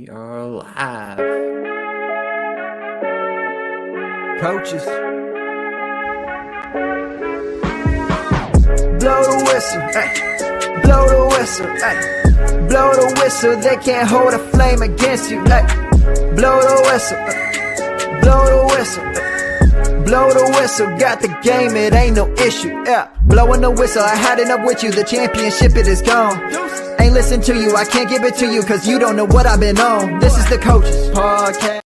We are live. Coaches. Blow the whistle, ay. Blow the whistle, ay. Blow the whistle, they can't hold a flame against you, ay. Blow the whistle, blow the whistle, ay. Blow the whistle, got the game, it ain't no issue, yeah. Blowing the whistle, I had enough with you, the championship, it is gone. Ain't listen to you, I can't give it to you, cause you don't know what I've been on. This is the Coaches Podcast.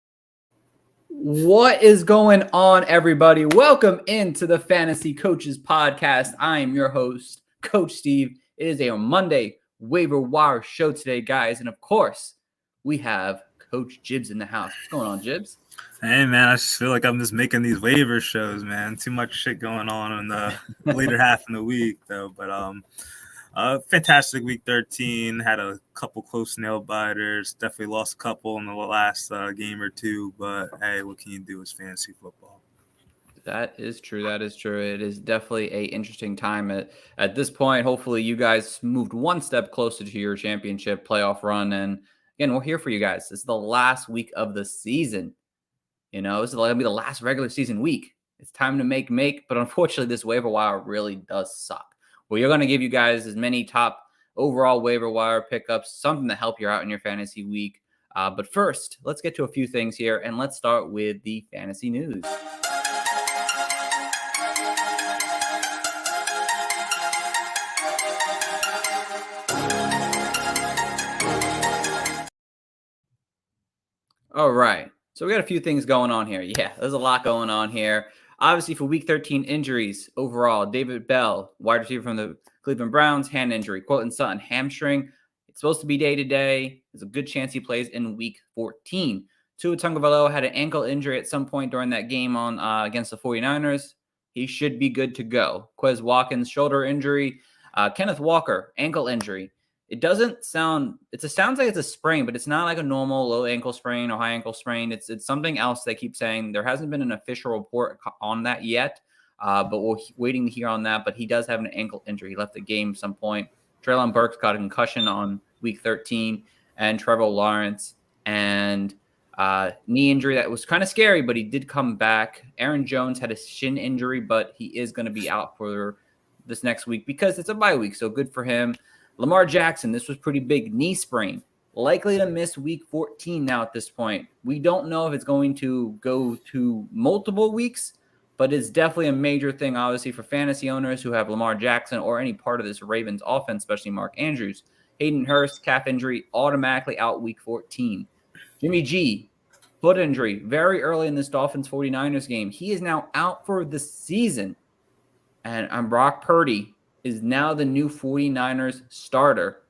What is going on, everybody? Welcome into the Fantasy Coaches Podcast. I am your host, Coach Steve. It is a Monday waiver wire show today, guys. And of course, we have Coach Jibs in the house. What's going on, Jibs? Hey, man, I just feel like I'm just making these waiver shows, man. Too much shit going on in the later half of the week, though. But fantastic week 13. Had a couple close nail biters. Definitely lost a couple in the last game or two. But hey, what can you do? It's fantasy football. That is true. That is true. It is definitely an interesting time at this point. Hopefully, you guys moved one step closer to your championship playoff run. And again, we're here for you guys. This is the last week of the season. You know, this is going to be the last regular season week. It's time to make. But unfortunately, this waiver wire really does suck. We're going to give you guys as many top overall waiver wire pickups, something to help you out in your fantasy week. But first, let's get to a few things here, and let's start with the fantasy news. All right. So we got a few things going on here. Yeah, there's a lot going on here. Obviously, for Week 13 injuries overall, David Bell, wide receiver from the Cleveland Browns, hand injury. Courtland Sutton, hamstring. It's supposed to be day-to-day. There's a good chance he plays in Week 14. Tua Tagovailoa had an ankle injury at some point during that game on against the 49ers. He should be good to go. Quez Watkins, shoulder injury. Kenneth Walker, ankle injury. It sounds like it's a sprain, but it's not like a normal low ankle sprain or high ankle sprain. It's something else they keep saying. There hasn't been an official report on that yet, but we're waiting to hear on that. But he does have an ankle injury. He left the game at some point. Treylon Burks got a concussion on Week 13, and Trevor Lawrence and knee injury that was kind of scary, but he did come back. Aaron Jones had a shin injury, but he is going to be out for this next week because it's a bye week, so good for him. Lamar Jackson, this was pretty big, knee sprain, likely to miss Week 14 now at this point. We don't know if it's going to go to multiple weeks, but it's definitely a major thing, obviously, for fantasy owners who have Lamar Jackson or any part of this Ravens offense, especially Mark Andrews. Hayden Hurst, calf injury, automatically out Week 14. Jimmy G, foot injury, very early in this Dolphins 49ers game. He is now out for the season. And Brock Purdy is now the new 49ers starter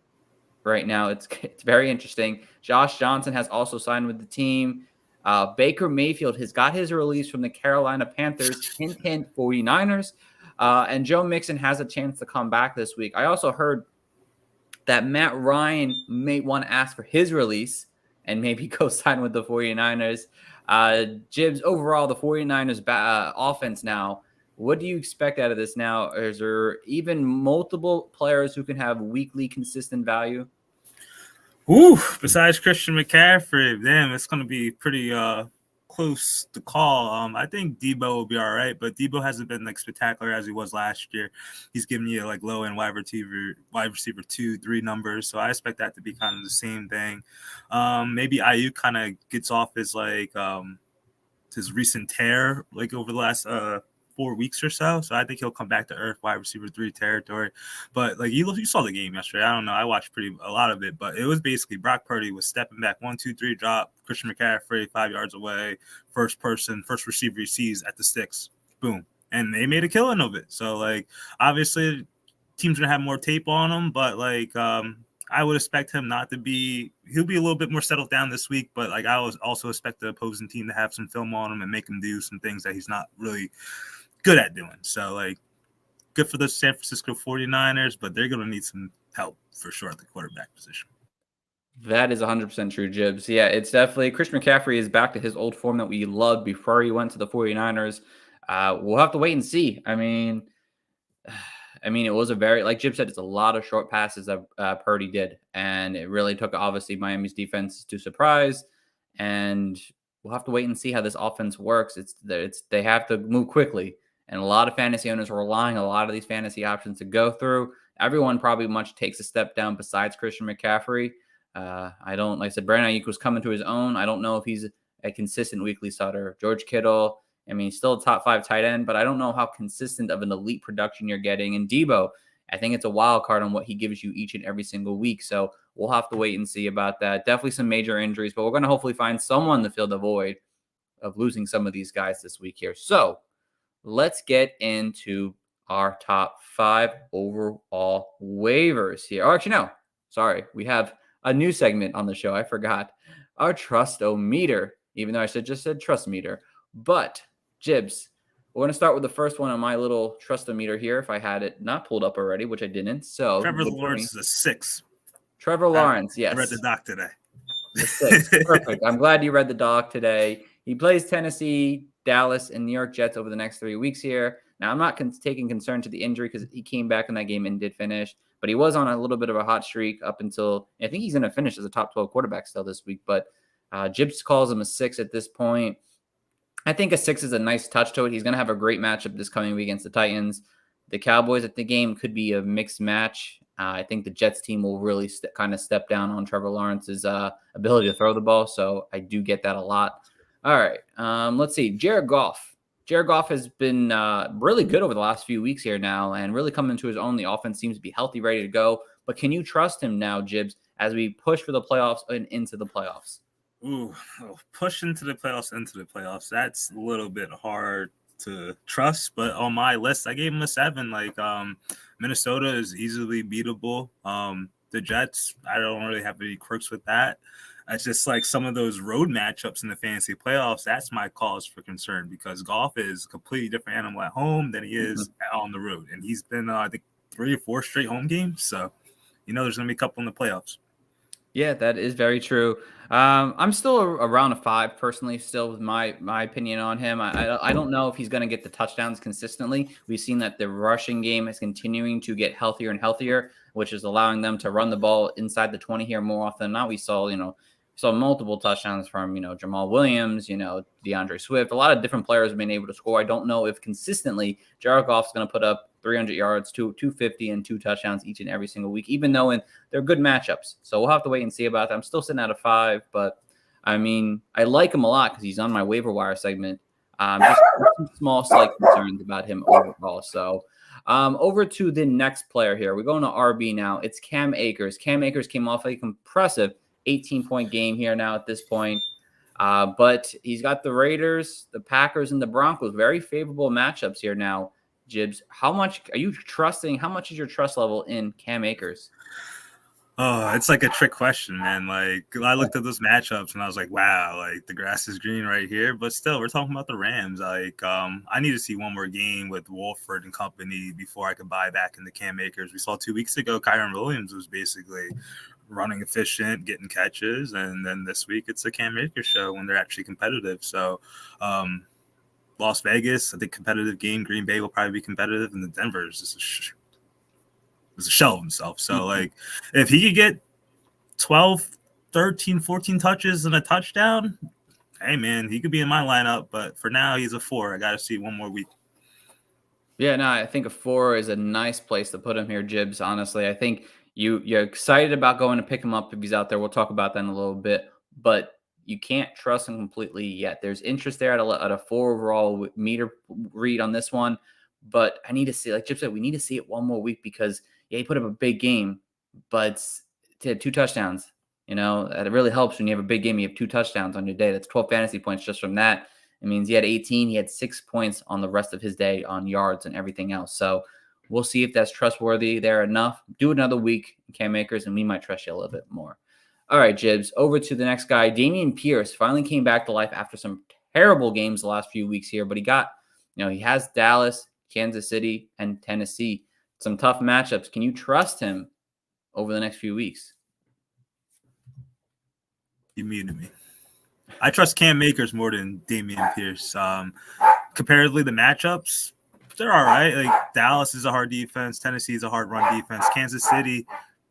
right now. It's very interesting. Josh Johnson has also signed with the team. Baker Mayfield has got his release from the Carolina Panthers, hint, 49ers. And Joe Mixon has a chance to come back this week. I also heard that Matt Ryan may want to ask for his release and maybe go sign with the 49ers. Jibs, overall, the 49ers offense now, what do you expect out of this now? Is there even multiple players who can have weekly consistent value? Ooh, besides Christian McCaffrey, damn, it's going to be pretty close to call. I think Debo will be all right, but Debo hasn't been like spectacular as he was last year. He's giving you like low end wide receiver 2-3 numbers, so I expect that to be kind of the same thing. Maybe Ayuk kind of gets off his like his recent tear like over the last 4 weeks or so. So I think he'll come back to earth, wide receiver 3 territory. But like you saw the game yesterday. I don't know. I watched a lot of it, but it was basically Brock Purdy was stepping back 1, 2, 3 drop. Christian McCaffrey 5 yards away, first receiver he sees at the sticks, boom, and they made a killing of it. So like obviously teams gonna have more tape on him, but like I would expect him not to be. He'll be a little bit more settled down this week, but like I would also expect the opposing team to have some film on him and make him do some things that he's not really good at doing. So like good for the San Francisco 49ers, but they're going to need some help for sure at the quarterback position. That is 100% true, Jibs. Yeah, it's definitely Christian McCaffrey is back to his old form that we loved before he went to the 49ers. We'll have to wait and see. I mean, I mean, it was a very, like Jib said, it's a lot of short passes that Purdy did. And it really took, obviously, Miami's defense to surprise. And we'll have to wait and see how this offense works. They have to move quickly. And a lot of fantasy owners are relying on a lot of these fantasy options to go through. Everyone probably much takes a step down besides Christian McCaffrey. I don't, like I said, Brandon Ayuk was coming to his own. I don't know if he's a consistent weekly starter. George Kittle, I mean, he's still a top 5 tight end, but I don't know how consistent of an elite production you're getting. And Debo, I think it's a wild card on what he gives you each and every single week. So we'll have to wait and see about that. Definitely some major injuries, but we're going to hopefully find someone to fill the void of losing some of these guys this week here. So let's get into our top 5 overall waivers here. Oh, actually, no. Sorry. We have a new segment on the show. I forgot. Our Trust-O-Meter, even though I just said Trust Meter. But, Jibs, we're going to start with the first one on my little Trust-O-Meter here, if I had it not pulled up already, which I didn't. So Trevor Lawrence is a 6. Trevor Lawrence, yes. I read the doc today. The 6. Perfect. I'm glad you read the doc today. He plays Tennessee, Dallas, and New York Jets over the next 3 weeks here. Now, I'm not taking concern to the injury because he came back in that game and did finish, but he was on a little bit of a hot streak up until, I think he's going to finish as a top 12 quarterback still this week, but Jibs calls him a 6 at this point. I think a 6 is a nice touch to it. He's going to have a great matchup this coming week against the Titans. The Cowboys at the game could be a mixed match. I think the Jets team will really kind of step down on Trevor Lawrence's ability to throw the ball, so I do get that a lot. All right, let's see. Jared Goff. Jared Goff has been really good over the last few weeks here now and really come into his own. The offense seems to be healthy, ready to go. But can you trust him now, Jibs, as we push for the playoffs and into the playoffs? Ooh, push into the playoffs. That's a little bit hard to trust, but on my list, I gave him a 7. Like, Minnesota is easily beatable. The Jets, I don't really have any quirks with that. It's just like some of those road matchups in the fantasy playoffs. That's my cause for concern because Goff is a completely different animal at home than he is on the road, and he's been I think 3 or 4 straight home games. So, there's going to be a couple in the playoffs. Yeah, that is very true. I'm still around a 5 personally, still with my opinion on him. I don't know if he's going to get the touchdowns consistently. We've seen that the rushing game is continuing to get healthier and healthier, which is allowing them to run the ball inside the 20 here more often than not. We saw, multiple touchdowns from, Jamal Williams, DeAndre Swift. A lot of different players have been able to score. I don't know if consistently Jared Goff's going to put up 300 yards, 250, and 2 touchdowns each and every single week, even though they're good matchups. So we'll have to wait and see about that. I'm still sitting at a 5, but I mean, I like him a lot because he's on my waiver wire segment. Just some small slight concerns about him overall. So over to the next player here. We're going to RB now. It's Cam Akers. Cam Akers came off a impressive 18-point game here now at this point. But he's got the Raiders, the Packers, and the Broncos. Very favorable matchups here now. Jibs, how much are you trusting? How much is your trust level in Cam Akers? Oh, it's like a trick question, man. Like, I looked at those matchups and I was like, wow, like the grass is green right here. But still, we're talking about the Rams. Like, I need to see one more game with Wolford and company before I can buy back into Cam Akers. We saw 2 weeks ago, Kyron Williams was basically running efficient, getting catches. And then this week, it's a Cam Akers show when they're actually competitive. So, Las Vegas, I think competitive game. Green Bay will probably be competitive, and the Denver is just a shell of himself. So, like, if he could get 12, 13, 14 touches and a touchdown, hey, man, he could be in my lineup. But for now, he's a 4. I got to see one more week. Yeah, no, I think a 4 is a nice place to put him here, Jibs. Honestly, I think you're excited about going to pick him up if he's out there. We'll talk about that in a little bit. But you can't trust him completely yet. There's interest there at a 4 overall meter read on this one. But I need to see, like Chip said, we need to see it one more week because, yeah, he put up a big game, but he had 2 touchdowns. That really helps when you have a big game. You have 2 touchdowns on your day. That's 12 fantasy points just from that. It means he had 18. He had 6 points on the rest of his day on yards and everything else. So we'll see if that's trustworthy there enough. Do another week, Cam Akers, and we might trust you a little bit more. All right, Jibs, over to the next guy. Dameon Pierce finally came back to life after some terrible games the last few weeks here, but he has Dallas, Kansas City, and Tennessee. Some tough matchups. Can you trust him over the next few weeks? You muted me. I trust Cam Akers more than Dameon Pierce. Comparatively, the matchups, they're all right. Like Dallas is a hard defense. Tennessee is a hard run defense. Kansas City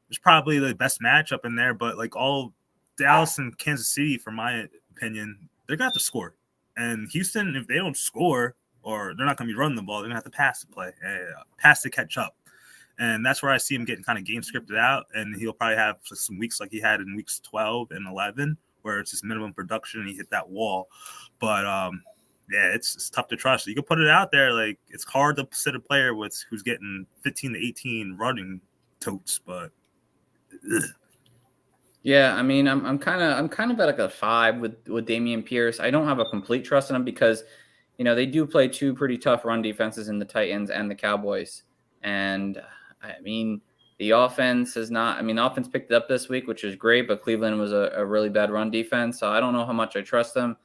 is probably the best matchup in there, but like all Dallas and Kansas City, for my opinion, they're gonna have to score. And Houston, if they don't score or they're not gonna be running the ball, they're gonna have to pass to play, pass to catch up. And that's where I see him getting kind of game scripted out, and he'll probably have some weeks like he had in weeks 12 and 11, where it's just minimum production and he hit that wall. But yeah, it's tough to trust. You can put it out there, like it's hard to sit a player with who's getting 15 to 18 running totes, but ugh. Yeah, I mean, I'm kind of at like a 5 with Damian Pierce. I don't have a complete trust in him because, they do play two pretty tough run defenses in the Titans and the Cowboys. And I mean, the offense is not. I mean, the offense picked it up this week, which is great, but Cleveland was a really bad run defense, so I don't know how much I trust them.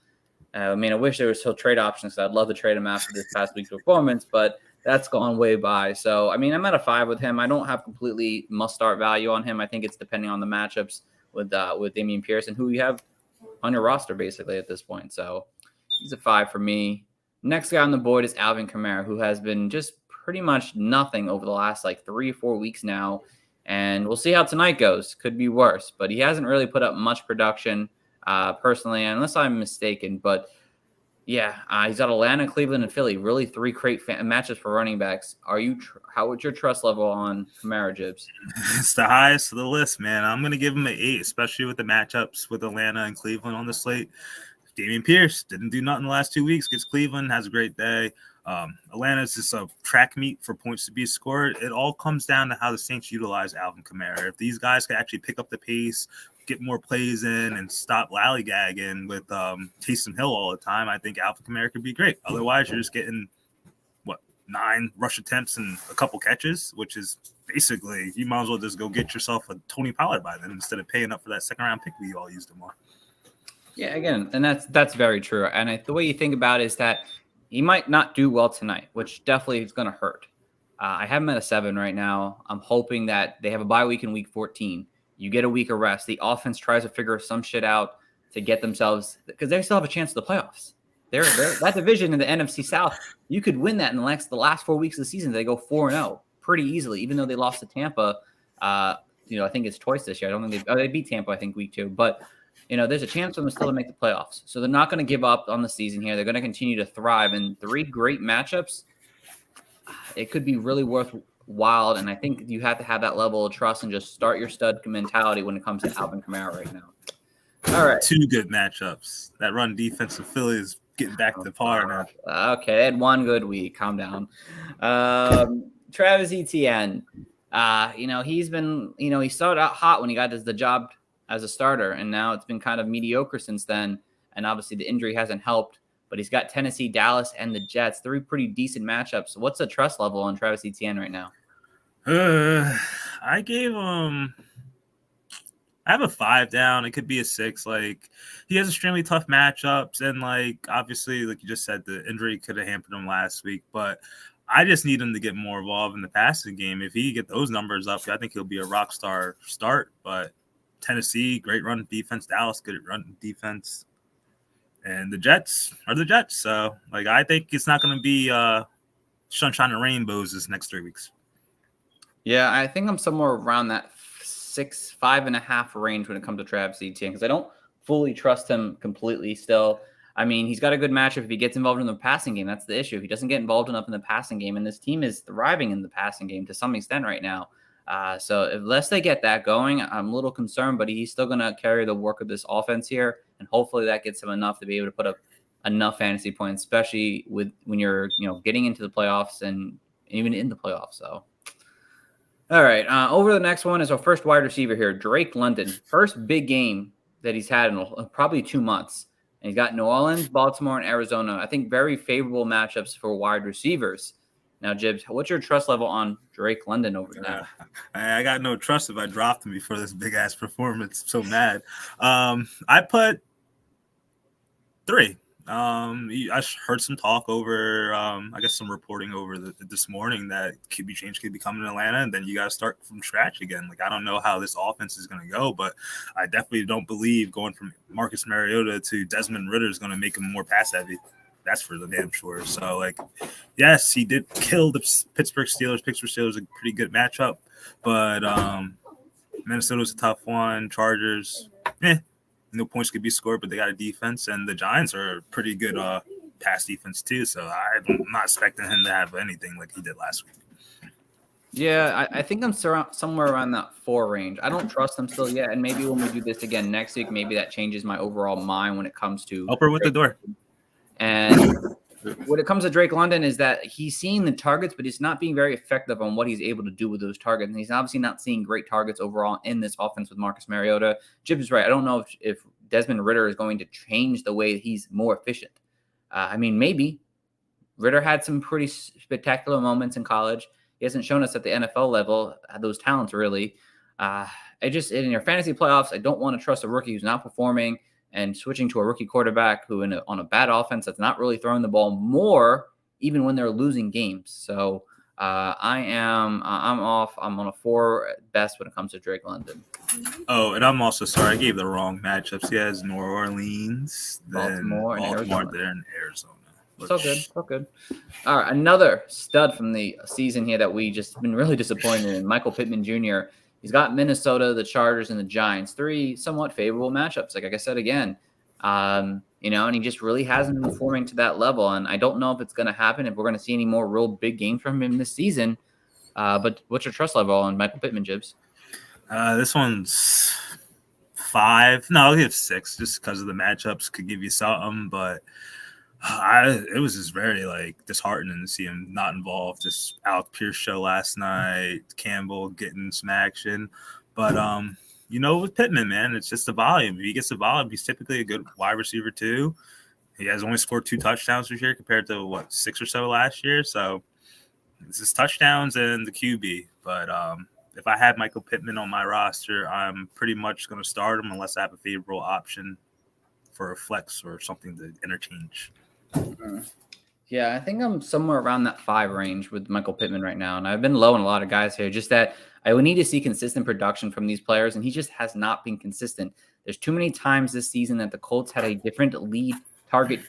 I mean, I wish there was still trade options. So I'd love to trade him after this past week's performance, but that's gone way by. So, I mean, I'm at a 5 with him. I don't have completely must-start value on him. I think it's depending on the matchups with Damian Pierce and who you have on your roster basically at this point. So he's a 5 for me. Next guy on the board is Alvin Kamara, who has been just pretty much nothing over the last like 3 or 4 weeks now. And we'll see how tonight goes. Could be worse, but he hasn't really put up much production personally, unless I'm mistaken. But yeah, he's got Atlanta, Cleveland, and Philly. Really 3 great matchups for running backs. How would your trust level on Kamara, Jibs? It's the highest of the list, man. I'm going to give him an 8, especially with the matchups with Atlanta and Cleveland on the slate. Damian Pierce didn't do nothing the last 2 weeks. Gets Cleveland, has a great day. Atlanta is just a track meet for points to be scored. It all comes down to how the Saints utilize Alvin Kamara. If these guys can actually pick up the pace, get more plays in, and stop lollygagging with Taysom Hill all the time, I think Alvin Kamara could be great. Otherwise, you're just getting, 9 rush attempts and a couple catches, which is basically, you might as well just go get yourself a Tony Pollard by then instead of paying up for that second-round pick we all used him on. Yeah, again, and that's very true. And the way you think about it is that he might not do well tonight, which definitely is going to hurt. I have him at a 7 right now. I'm hoping that they have a bye week in week 14. You get a week of rest. The offense tries to figure some shit out to get themselves, because they still have a chance to the playoffs. They're that division in the NFC South, you could win that in the last 4 weeks of the season. They go 4-0 pretty easily, even though they lost to Tampa. I think it's twice this year. I don't think they beat Tampa, I think, week 2. But there's a chance for them still to make the playoffs. So they're not going to give up on the season here. They're going to continue to thrive. And 3 great matchups, it could be really worthwhile. And I think you have to have that level of trust and just start your stud mentality when it comes to Alvin Kamara right now. All right. 2 good matchups. That run defense of Philly is getting back to par now. Okay, they had 1 good week. Calm down. Travis Etienne. He's been, he started out hot when he got the job as a starter, and now it's been kind of mediocre since then. And obviously the injury hasn't helped, but he's got Tennessee, Dallas, and the Jets, 3 pretty decent matchups. What's the trust level on Travis Etienne right now? I gave him, I have a 5 down. It could be a 6. Like, he has extremely tough matchups, and like obviously, like you just said, the injury could have hampered him last week, but I just need him to get more involved in the passing game. If he get those numbers up, I think he'll be a rock star start. But Tennessee, great run defense. Dallas, good run defense. And the Jets are the Jets. So, like, I think it's not going to be sunshine and rainbows this next 3 weeks. Yeah, I think I'm somewhere around that 5.5 range when it comes to Travis Etienne, because I don't fully trust him completely still. I mean, he's got a good matchup if he gets involved in the passing game. That's the issue. If he doesn't get involved enough in the passing game, and this team is thriving in the passing game to some extent right now. So unless they get that going, I'm a little concerned, but he's still going to carry the work of this offense here. And hopefully that gets him enough to be able to put up enough fantasy points, especially when you're, getting into the playoffs and even in the playoffs. So, all right. Over the next one is our first wide receiver here, Drake London. First big game that he's had in probably 2 months. And he's got New Orleans, Baltimore, and Arizona. I think very favorable matchups for wide receivers. Now, Jibs, what's your trust level on Drake London over there? I got no trust if I dropped him before this big-ass performance. I'm so mad. I put 3. I heard some talk over, I guess some reporting over this morning that QB change could be coming to Atlanta, and then you got to start from scratch again. Like, I don't know how this offense is going to go, but I definitely don't believe going from Marcus Mariota to Desmond Ridder is going to make him more pass-heavy. That's for the damn sure. So, like, yes, he did kill the Pittsburgh Steelers. Pittsburgh Steelers a pretty good matchup, but Minnesota was a tough one. Chargers, no points could be scored, but they got a defense, and the Giants are a pretty good pass defense too. So I'm not expecting him to have anything like he did last week. Yeah, I think I'm somewhere around that 4 range. I don't trust them still yet, and maybe when we do this again next week, maybe that changes my overall mind when it comes to help her with the door. And when it comes to Drake London, is that he's seeing the targets, but he's not being very effective on what he's able to do with those targets. And he's obviously not seeing great targets overall in this offense with Marcus Mariota. Jib is right. I don't know if Desmond Ridder is going to change the way he's more efficient. I mean, maybe. Ridder had some pretty spectacular moments in college. He hasn't shown us at the NFL level those talents, really. In your fantasy playoffs, I don't want to trust a rookie who's not performing and switching to a rookie quarterback who on a bad offense that's not really throwing the ball more, even when they're losing games. So I'm off. I'm on a 4 at best when it comes to Drake London. Oh, and I'm also sorry. I gave the wrong matchups. He has New Orleans, Baltimore, and Arizona. There in Arizona. So good. All right, another stud from the season here that we just been really disappointed in, Michael Pittman Jr. He's got Minnesota, the Chargers, and the Giants, 3 somewhat favorable matchups. Like I said again, and he just really hasn't been performing to that level. And I don't know if it's going to happen, if we're going to see any more real big games from him this season. But what's your trust level on Michael Pittman, Jibs? This one's 5. No, I'll give 6 just because of the matchups could give you something, but it was just very disheartening to see him not involved. Just Alec Pierce show last night, Campbell getting some action, but with Pittman, man, it's just the volume. If he gets the volume, he's typically a good wide receiver too. He has only scored 2 touchdowns this year compared to 6 or so last year. So it's his touchdowns and the QB. But if I had Michael Pittman on my roster, I'm pretty much going to start him unless I have a favorable option for a flex or something to interchange. Yeah, I think I'm somewhere around that 5 range with Michael Pittman right now. And I've been low on a lot of guys here. Just that I would need to see consistent production from these players, and he just has not been consistent. There's too many times this season that the Colts had a different lead target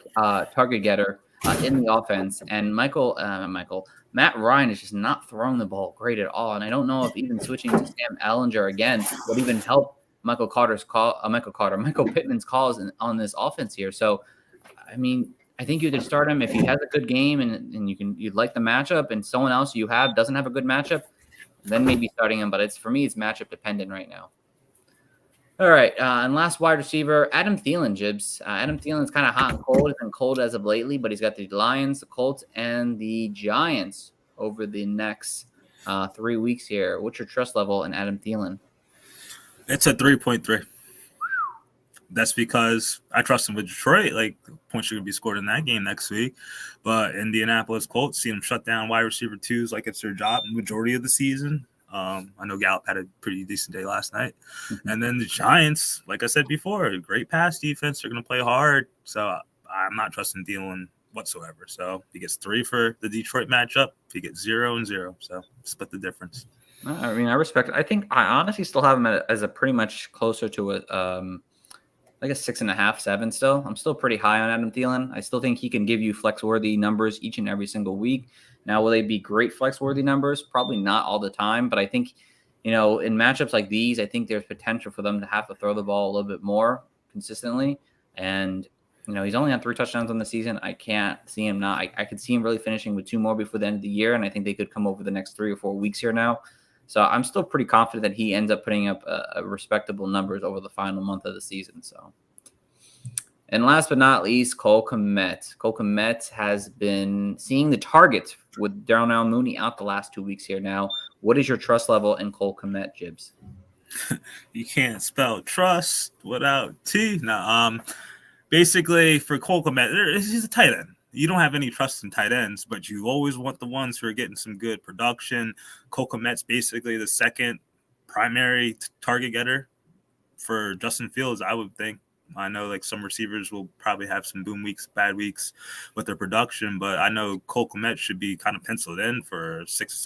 getter in the offense. And Matt Ryan is just not throwing the ball great at all. And I don't know if even switching to Sam Ellinger again would even help Michael Pittman's calls on this offense here. So, I mean, I think you could start him if he has a good game and you'd like the matchup, and someone else you have doesn't have a good matchup, then maybe starting him. But for me, it's matchup dependent right now. All right, and last wide receiver, Adam Thielen, Jibs. Adam Thielen's kind of hot and cold. He's been cold as of lately, but he's got the Lions, the Colts, and the Giants over the next 3 weeks here. What's your trust level in Adam Thielen? It's a 3.3. That's because I trust him with Detroit. Points are going to be scored in that game next week. But Indianapolis Colts, see them shut down wide receiver 2s like it's their job the majority of the season. I know Gallup had a pretty decent day last night. Mm-hmm. And then the Giants, like I said before, great pass defense. They're going to play hard. So I'm not trusting Thielen whatsoever. So he gets 3 for the Detroit matchup. He gets 0 and 0. So split the difference. I mean, I respect it. I think I honestly still have him as a pretty much closer to a 6.5, 7 still. I'm still pretty high on Adam Thielen. I still think he can give you flex-worthy numbers each and every single week. Now, will they be great flex-worthy numbers? Probably not all the time, but I think, in matchups like these, I think there's potential for them to have to throw the ball a little bit more consistently. And, he's only had 3 touchdowns on the season. I can't see him not. I could see him really finishing with 2 more before the end of the year, and I think they could come over the next 3 or 4 weeks here now. So I'm still pretty confident that he ends up putting up respectable numbers over the final month of the season. So, and last but not least, Cole Kmet. Cole Kmet has been seeing the targets with Darnell Mooney out the last 2 weeks here now. What is your trust level in Cole Kmet, Jibs? You can't spell trust without T. Now, basically for Cole Kmet, he's a tight end. You don't have any trust in tight ends, but you always want the ones who are getting some good production. Cole Kmet's basically the second primary target getter for Justin Fields, I would think. I know some receivers will probably have some boom weeks, bad weeks with their production, but I know Cole Kmet should be kind of penciled in for 6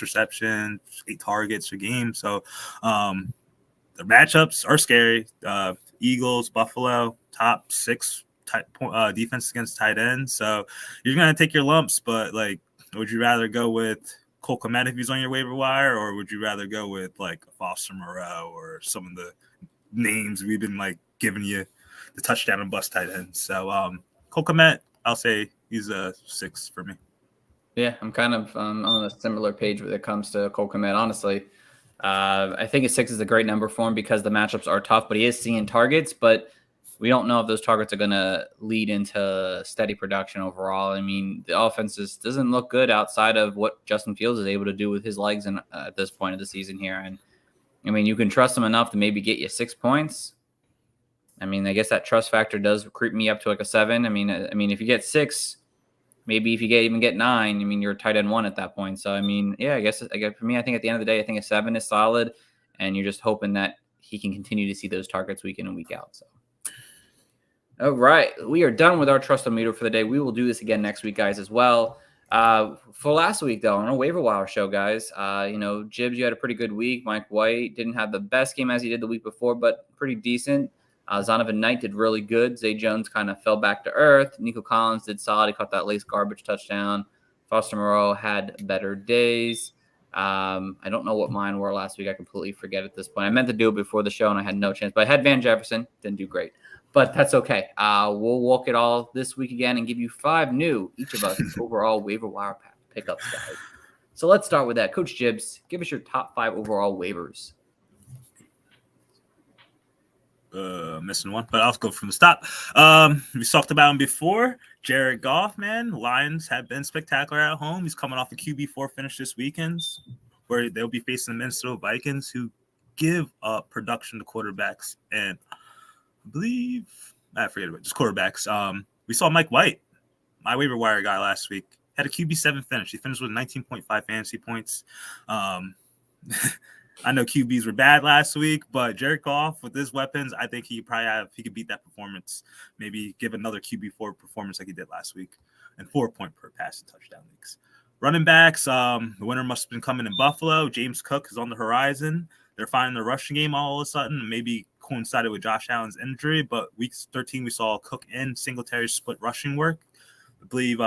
receptions, 8 targets a game. So the matchups are scary. Eagles, Buffalo, top 6 defense against tight ends. So you're going to take your lumps, but like, would you rather go with Cole Kmet if he's on your waiver wire, or would you rather go with like Foster Moreau or some of the names we've been like giving you the touchdown and bust tight ends? So Cole Kmet, I'll say he's a 6 for me. Yeah, I'm kind of on a similar page when it comes to Cole Kmet, honestly. I think a 6 is a great number for him because the matchups are tough, but he is seeing targets, but we don't know if those targets are going to lead into steady production overall. I mean, the offense doesn't look good outside of what Justin Fields is able to do with his legs at this point of the season here. And I mean, you can trust him enough to maybe get you 6 points. I mean, I guess that trust factor does creep me up to like a 7. I mean, if you get 6, maybe if you even get 9, I mean, you're tight end 1 at that point. So, I mean, yeah, I guess for me, I think at the end of the day, I think a 7 is solid, and you're just hoping that he can continue to see those targets week in and week out. So, all right, we are done with our trust-o-meter for the day. We will do this again next week, guys, as well. For last week, though, on a waiver wire show, guys, Jibbs, you had a pretty good week. Mike White didn't have the best game as he did the week before, but pretty decent. Zonovan Knight did really good. Zay Jones kind of fell back to earth. Nico Collins did solid. He caught that lace garbage touchdown. Foster Moreau had better days. I don't know what mine were last week. I completely forget at this point. I meant to do it before the show, and I had no chance. But I had Van Jefferson. Didn't do great. But that's okay. We'll walk it all this week again and give you 5 new, each of us, overall waiver wire pickups, guys. So let's start with that. Coach Jibbs, give us your top 5 overall waivers. Missing one, but I'll go from the top. We talked about him before. Jared Goff, man. Lions have been spectacular at home. He's coming off a QB4 finish this weekend, where they'll be facing the Minnesota Vikings, who give up production to quarterbacks. And I believe, I forget about just quarterbacks. We saw Mike White, my waiver wire guy last week, had a QB7 finish. He finished with 19.5 fantasy points. I know QBs were bad last week, but Jared Goff with his weapons, I think he could beat that performance. Maybe give another QB4 performance like he did last week, and 4 point per pass and touchdown leagues. Running backs, the winner must have been coming in Buffalo. James Cook is on the horizon. They're finding the rushing game all of a sudden, maybe coincided with Josh Allen's injury, but week 13 we saw Cook and Singletary split rushing work. I believe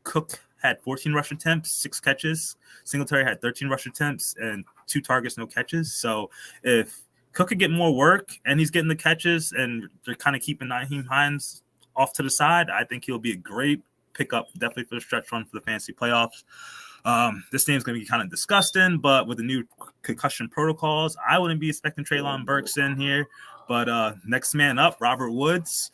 Cook had 14 rush attempts, 6 catches. Singletary had 13 rush attempts and 2 targets, no catches. So if Cook could get more work and he's getting the catches and they're kind of keeping Nyheim Hines off to the side, I think he'll be a great pickup, definitely for the stretch run for the fantasy playoffs. This name's going to be kind of disgusting, but with the new concussion protocols, I wouldn't be expecting Treylon Burks in here. But next man up, Robert Woods.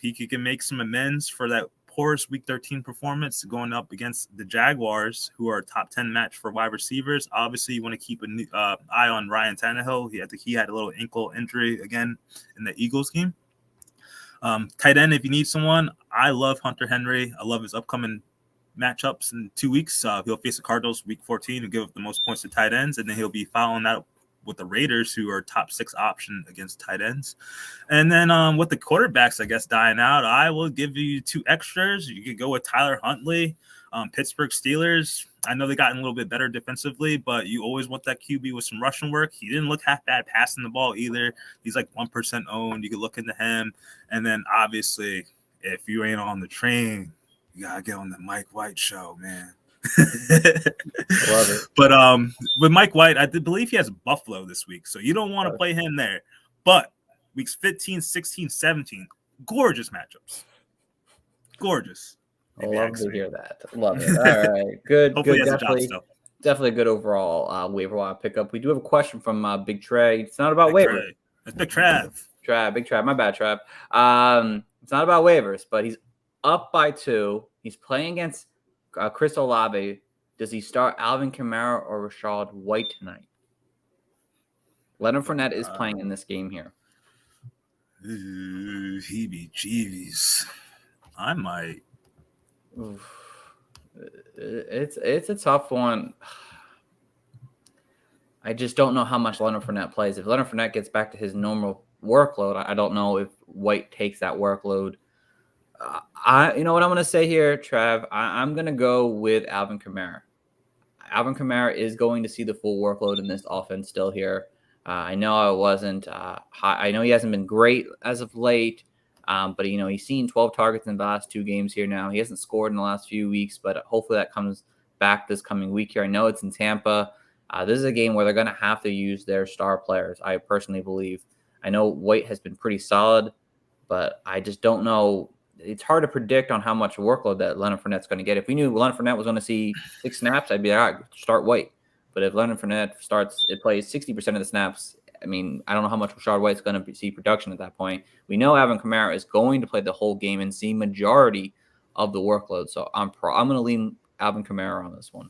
He can make some amends for that poorest Week 13 performance going up against the Jaguars, who are a top 10 match for wide receivers. Obviously, you want to keep an eye on Ryan Tannehill. He had a little ankle injury again in the Eagles game. Tight end, if you need someone, I love Hunter Henry. I love his upcoming matchups in 2 weeks. He'll face the Cardinals week 14 and give up the most points to tight ends, and then he'll be following that with the Raiders, who are top 6 option against tight ends. And then with the quarterbacks, I guess, dying out, I will give you 2 extras. You could go with Tyler Huntley, Pittsburgh Steelers. I know they gotten a little bit better defensively, but you always want that QB with some rushing work. He didn't look half bad passing the ball either. He's like 1% owned. You could look into him. And then obviously, if you ain't on the train, you gotta get on the Mike White show, man. Love it. But with Mike White, I believe he has Buffalo this week, so you don't want to play him there. But weeks 15, 16, 17, gorgeous matchups. Gorgeous. I love to hear that. Love it. All right. Good. Hopefully good. Definitely a good overall waiver wire pickup. We do have a question from Big Trey. It's not about waivers. It's Big Trav. Big Trav. My bad, Trav. It's not about waivers, but he's up by 2. He's playing against Chris Olave. Does he start Alvin Kamara or Rashad White tonight? Leonard Fournette is playing in this game here. Heebie-jeebies. I might. It's a tough one. I just don't know how much Leonard Fournette plays. If Leonard Fournette gets back to his normal workload, I don't know if White takes that workload. You know what I'm going to say here, Trav? I'm going to go with Alvin Kamara. Alvin Kamara is going to see the full workload in this offense still here. I know I wasn't high. I know he hasn't been great as of late, But, he's seen 12 targets in the last 2 games here now. He hasn't scored in the last few weeks, but hopefully that comes back this coming week here. I know it's in Tampa. This is a game where they're going to have to use their star players, I personally believe. I know White has been pretty solid, but I just don't know. It's hard to predict on how much workload that Leonard Fournette's going to get. If we knew Leonard Fournette was going to see 6 snaps, I'd be like, all right, start White. But if Leonard Fournette plays 60% of the snaps, I mean, I don't know how much Rachaad White's going to see production at that point. We know Alvin Kamara is going to play the whole game and see majority of the workload. So I'm going to lean Alvin Kamara on this one.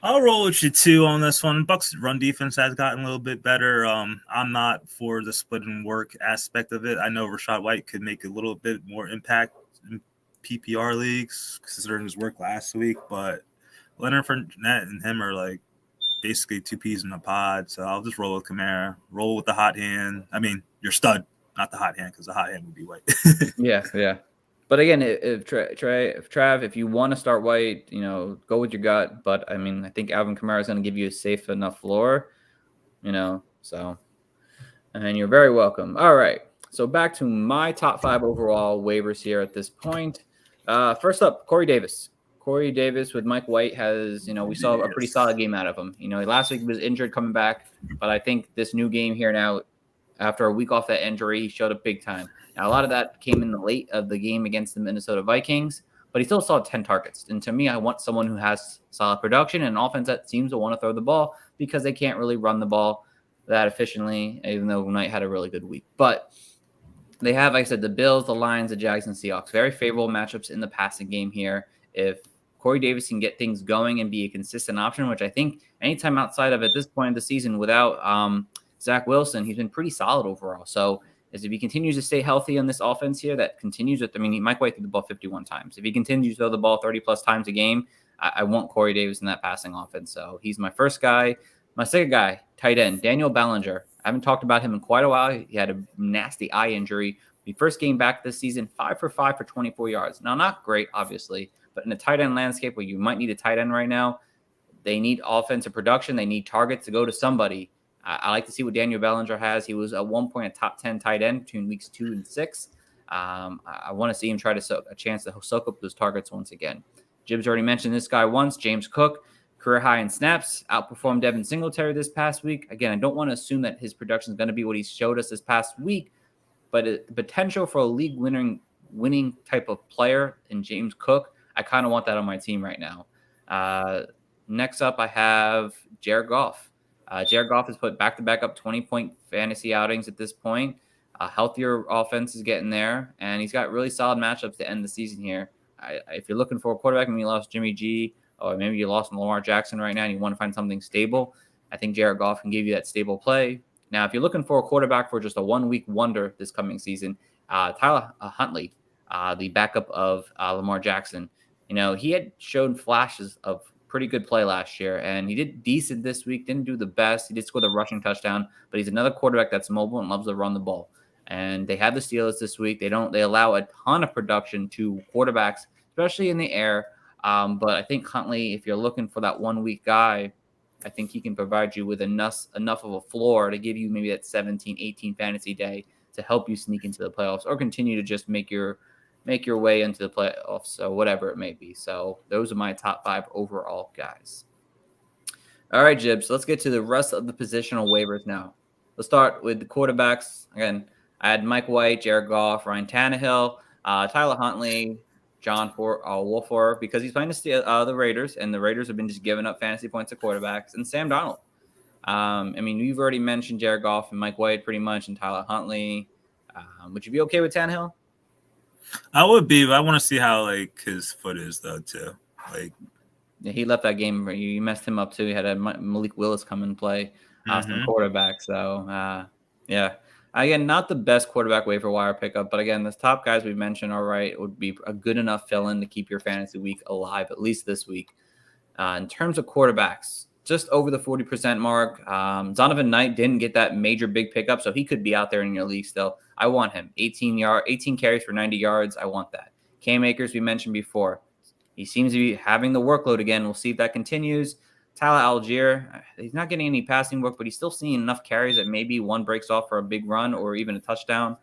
I'll roll with you too on this one. Bucks' run defense has gotten a little bit better. I'm not for the split and work aspect of it. I know Rachaad White could make a little bit more impact in PPR leagues considering his work last week, but Leonard Fournette and him are like basically 2 peas in a pod. So I'll just roll with Kamara. Roll with the hot hand. I mean, your stud, not the hot hand, because the hot hand would be White. Yeah. But again, if Trav, if you want to start White, go with your gut. But I mean, I think Alvin Kamara is going to give you a safe enough floor, so. And you're very welcome. All right. So back to my top 5 overall waivers here at this point. First up, Corey Davis. Corey Davis with Mike White has, we saw a pretty solid game out of him. Last week he was injured coming back, but I think this new game here now, after a week off that injury, he showed up big time. Now, a lot of that came in the late of the game against the Minnesota Vikings, but he still saw 10 targets. And to me, I want someone who has solid production and an offense that seems to want to throw the ball because they can't really run the ball that efficiently, even though Knight had a really good week. But they have, like I said, the Bills, the Lions, the Jags, and Seahawks. Very favorable matchups in the passing game here. If Corey Davis can get things going and be a consistent option, which I think anytime outside of at this point of the season without Zach Wilson, he's been pretty solid overall. So if he continues to stay healthy on this offense here, that continues with, Mike White threw the ball 51 times. If he continues to throw the ball 30 plus times a game, I want Corey Davis in that passing offense. So he's my first guy. My second guy, tight end, Daniel Bellinger. I haven't talked about him in quite a while. He had a nasty eye injury. The first game back this season, 5 for 5 for 24 yards. Now, not great, obviously, but in a tight end landscape where you might need a tight end right now, they need offensive production. They need targets to go to somebody. I like to see what Daniel Bellinger has. He was at one point a top 10 tight end between weeks 2 and 6. I want to see him try to a chance to soak up those targets once again. Jibs already mentioned this guy once, James Cook, career high in snaps, outperformed Devin Singletary this past week. Again, I don't want to assume that his production is going to be what he showed us this past week, but potential for a league winning type of player in James Cook, I kind of want that on my team right now. Next up, I have Jared Goff. Jared Goff has put back-to-back up 20-point fantasy outings at this point. A healthier offense is getting there, and he's got really solid matchups to end the season here. If you're looking for a quarterback, maybe you lost Jimmy G, or maybe you lost Lamar Jackson right now and you want to find something stable, I think Jared Goff can give you that stable play. Now, if you're looking for a quarterback for just a one-week wonder this coming season, Tyler Huntley, the backup of Lamar Jackson, he had shown flashes of pretty good play last year, and he did decent this week. Didn't do the best. He did score the rushing touchdown, but he's another quarterback that's mobile and loves to run the ball. And they have the Steelers this week. They allow a ton of production to quarterbacks, especially in the air. But I think Huntley, if you're looking for that 1 week guy, I think he can provide you with enough of a floor to give you maybe that 17, 18 fantasy day to help you sneak into the playoffs or continue to just make your way into the playoffs, so whatever it may be. So those are my top 5 overall guys. All right, Jibs, let's get to the rest of the positional waivers now. Let's start with the quarterbacks. Again, I had Mike White, Jared Goff, Ryan Tannehill, Tyler Huntley, John Wolford, because he's playing the Raiders, and the Raiders have been just giving up fantasy points to quarterbacks, and Sam Darnold. You've already mentioned Jared Goff and Mike White pretty much, and Tyler Huntley. Would you be okay with Tannehill? I would be, but I want to see how his foot is though too. Yeah, he left that game. You messed him up too. He had a Malik Willis come and play some quarterback. So yeah, again, not the best quarterback waiver wire pickup, but again, the top guys we mentioned, all right, it would be a good enough fill-in to keep your fantasy week alive at least this week. In terms of quarterbacks, just over the 40% mark. Zonovan Knight didn't get that major big pickup, so he could be out there in your league still. I want him. 18 carries for 90 yards. I want that. Cam Akers, we mentioned before. He seems to be having the workload again. We'll see if that continues. Tyler Algier, he's not getting any passing work, but he's still seeing enough carries that maybe one breaks off for a big run or even a touchdown.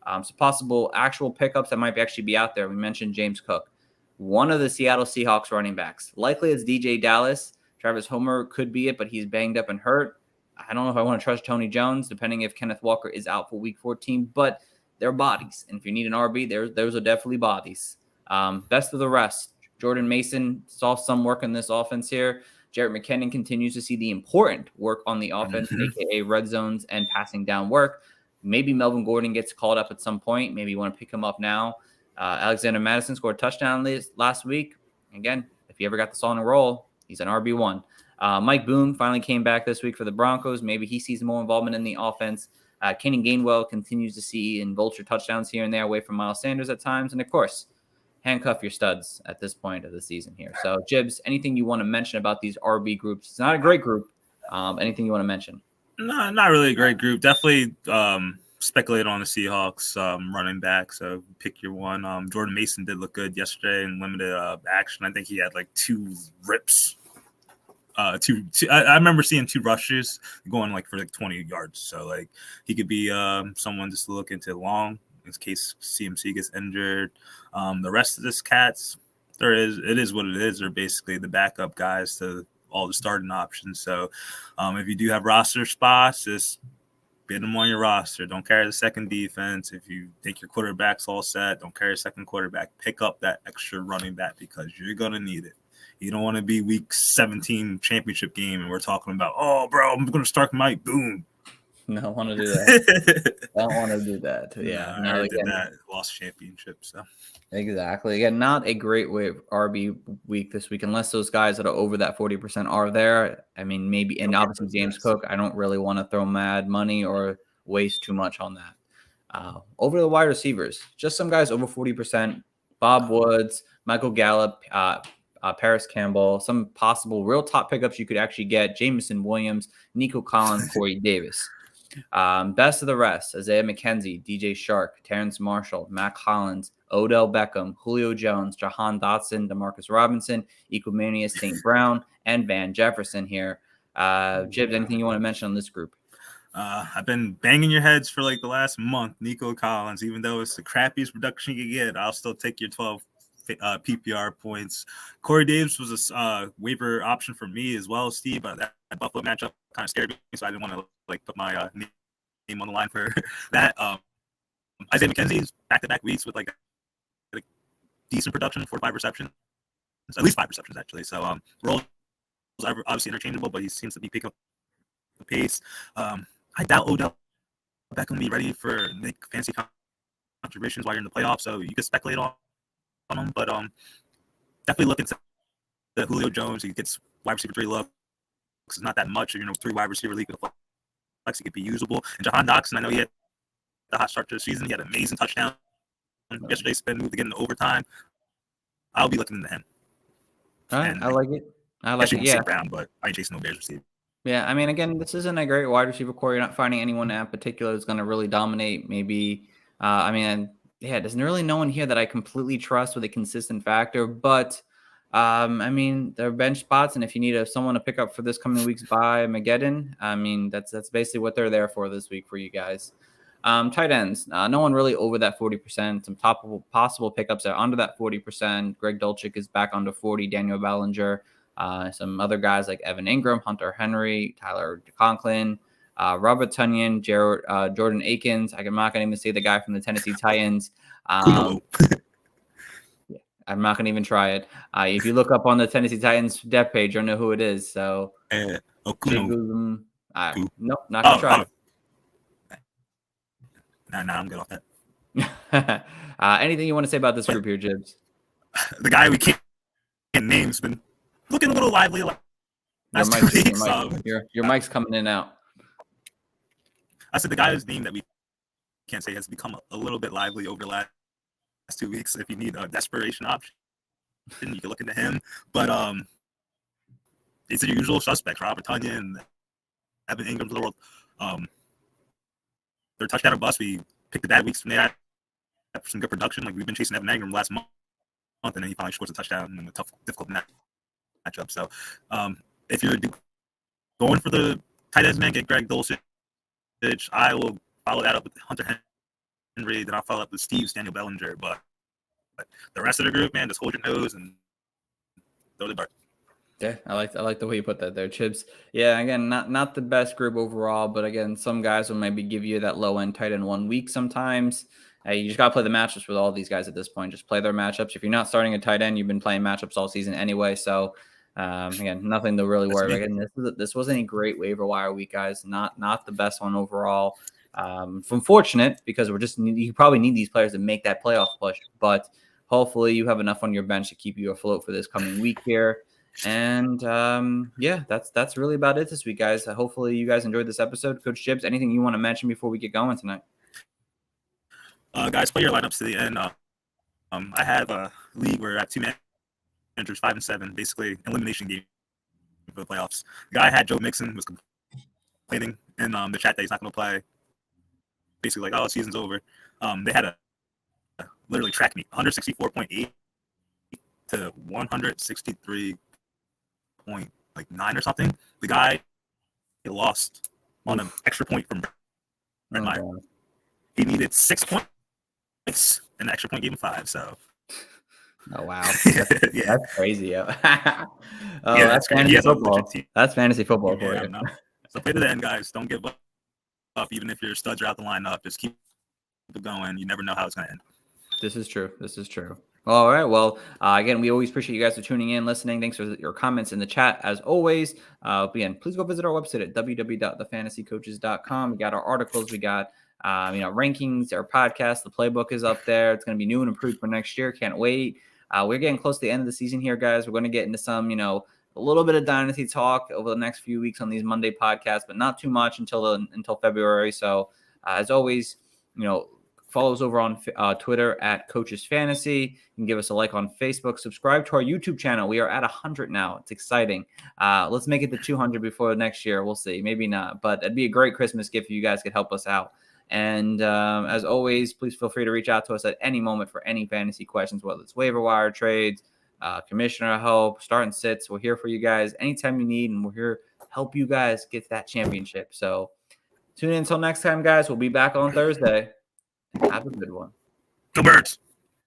So possible actual pickups that might actually be out there. We mentioned James Cook, one of the Seattle Seahawks running backs. Likely it's DJ Dallas. Travis Homer could be it, but he's banged up and hurt. I don't know if I want to trust Tony Jones, depending if Kenneth Walker is out for week 14, but they're bodies. And if you need an RB, those are definitely bodies. Best of the rest. Jordan Mason saw some work in this offense here. Jarrett McKinnon continues to see the important work on the offense, aka red zones and passing down work. Maybe Melvin Gordon gets called up at some point. Maybe you want to pick him up now. Alexander Madison scored a touchdown last week. Again, if he ever got the saw on a roll, he's an RB1. Mike Boone finally came back this week for the Broncos. Maybe he sees more involvement in the offense. Kenny Gainwell continues to see and vulture touchdowns here and there away from Miles Sanders at times. And, of course, handcuff your studs at this point of the season here. So, Jibs, anything you want to mention about these RB groups? It's not a great group. Anything you want to mention? No, not really a great group. Definitely speculate on the Seahawks running back. So pick your one. Jordan Mason did look good yesterday in limited action. I think he had like 2 rips. I remember seeing 2 rushes going like for like 20 yards. So like he could be someone just to look into long in case CMC gets injured. The rest of this cats, it is what it is. They're basically the backup guys to all the starting options. So if you do have roster spots, just get them on your roster. Don't carry the second defense. If you think your quarterback's all set, don't carry a second quarterback. Pick up that extra running back because you're going to need it. You don't want to be week 17 championship game and we're talking about, oh, bro, I'm going to start Mike Boone. Don't want to do that. Don't want to do that. Yeah. No, I did that. Lost championship. So exactly. Again, not a great RB week this week unless those guys that are over that 40% are there. I mean, maybe, and obviously James Cook, I don't really want to throw mad money or waste too much on that. Over the wide receivers, just some guys over 40%. Bob Woods, Michael Gallup, Paris Campbell, some possible real top pickups you could actually get: Jameson Williams, Nico Collins, Corey Davis. Best of the rest: Isaiah McKenzie, DJ Shark, Terrence Marshall, Matt Collins, Odell Beckham, Julio Jones, Jahan Dotson, Demarcus Robinson, Equimanius St. Brown, and Van Jefferson here. Jibs, anything you want to mention on this group? I've been banging your heads for like the last month. Nico Collins, even though it's the crappiest production you get, I'll still take your 12 PPR points. Corey Davis was a waiver option for me as well, Steve, but that Buffalo matchup kind of scared me, so I didn't want to like put my name on the line for that. Isaiah McKenzie's back-to-back weeks with like decent production, 4 to 5 receptions, at least 5 receptions actually. So roles are obviously interchangeable, but he seems to be picking up the pace. I doubt Odell Beckham will be ready for make fancy contributions while you're in the playoffs, so you could speculate on him, but definitely look into the Julio Jones. He gets wide receiver 3 love. It's not that much, 3 wide receiver league with a flex, he could be usable. And Jahan Dotson, I know he had the hot start to the season. He had an amazing touchdown yesterday. Spin moved to get into overtime. I'll be looking into him. All right, I like it. I like it. Yeah, Brown, but I ain't chasing no Bears receiver. Yeah, I mean, again, this isn't a great wide receiver core. You're not finding anyone in particular that's going to really dominate. Maybe, there's really no one here that I completely trust with a consistent factor. But, there are bench spots, and if you need someone to pick up for this coming week's bye, Mageddon, that's basically what they're there for this week for you guys. Tight ends, no one really over that 40%. Some possible pickups are under that 40%. Greg Dulcich is back under 40. Daniel Ballinger. Some other guys like Evan Ingram, Hunter Henry, Tyler Conklin, Robert Tonyan, Jordan Akins. I'm not going to even say the guy from the Tennessee Titans. Yeah, I'm not going to even try it. If you look up on the Tennessee Titans depth page, you'll know who it is. So, nope, not going to try it. Nah, I'm good off that. Anything you want to say about this group here, Jibs? The guy we can't name has been looking a little lively. Your mic's coming in and out. I said the guy's name that we can't say has become a little bit lively over the last 2 weeks. If you need a desperation option, you can look into him. But it's the usual suspects: Robert Tonyan, Evan Ingram's of the world. They're touchdown or bust. We picked the bad weeks from there. Have some good production. Like we've been chasing Evan Ingram last month, and then he finally scores a touchdown in a tough, difficult matchup. So if you're going for the tight ends, man, get Greg Dulcich. I will follow that up with Hunter Henry. Then I'll follow up with Steve's Daniel Bellinger. But the rest of the group, man, just hold your nose and throw the dart. Yeah, I like the way you put that there, Chips. Yeah, again, not the best group overall, but again, some guys will maybe give you that low end tight end 1 week sometimes. You just got to play the matchups with all these guys at this point. Just play their matchups. If you're not starting a tight end, you've been playing matchups all season anyway. So again, nothing to really worry about. Again, this wasn't a great waiver wire week, guys. Not the best one overall. From fortunate because you probably need these players to make that playoff push, but hopefully you have enough on your bench to keep you afloat for this coming week here. And yeah, that's really about it this week, guys. Hopefully you guys enjoyed this episode. Coach Chips, anything you want to mention before we get going tonight? Guys, play your lineups to the end. I have a league where I have 2 managers, 5 and 7, basically elimination game for the playoffs. The guy I had, Joe Mixon, was complaining in the chat that he's not going to play. Basically, like, oh, the season's over. They had a literally track meet, 164.8 to 163.9 or something. The guy lost on an extra point from Brett Meyer. He needed 6 points. An extra point gave him 5. So, oh wow, yeah, that's crazy. Yeah, that's fantasy football. That's fantasy football for you. So play to the end, guys. Don't give up, even if your studs are out the lineup. Just keep it going. You never know how it's going to end. This is true. All right. Well, again, we always appreciate you guys for tuning in, listening. Thanks for your comments in the chat as always. Again, please go visit our website at www.thefantasycoaches.com. We got our articles. We got rankings, our podcast. The playbook is up there. It's going to be new and improved for next year. Can't wait. We're getting close to the end of the season here, guys. We're going to get into some, a little bit of dynasty talk over the next few weeks on these Monday podcasts, but not too much until February. So as always, follow us over on Twitter at Coaches Fantasy. You can give us a like on Facebook. Subscribe to our YouTube channel. We are at 100 now. It's exciting. Let's make it to 200 before next year. We'll see. Maybe not, but it'd be a great Christmas gift if you guys could help us out. And as always, please feel free to reach out to us at any moment for any fantasy questions, whether it's waiver wire trades, commissioner help, start and sits. We're here for you guys anytime you need, and we're here to help you guys get that championship. So tune in until next time, guys. We'll be back on Thursday. Have a good one. Go Birds!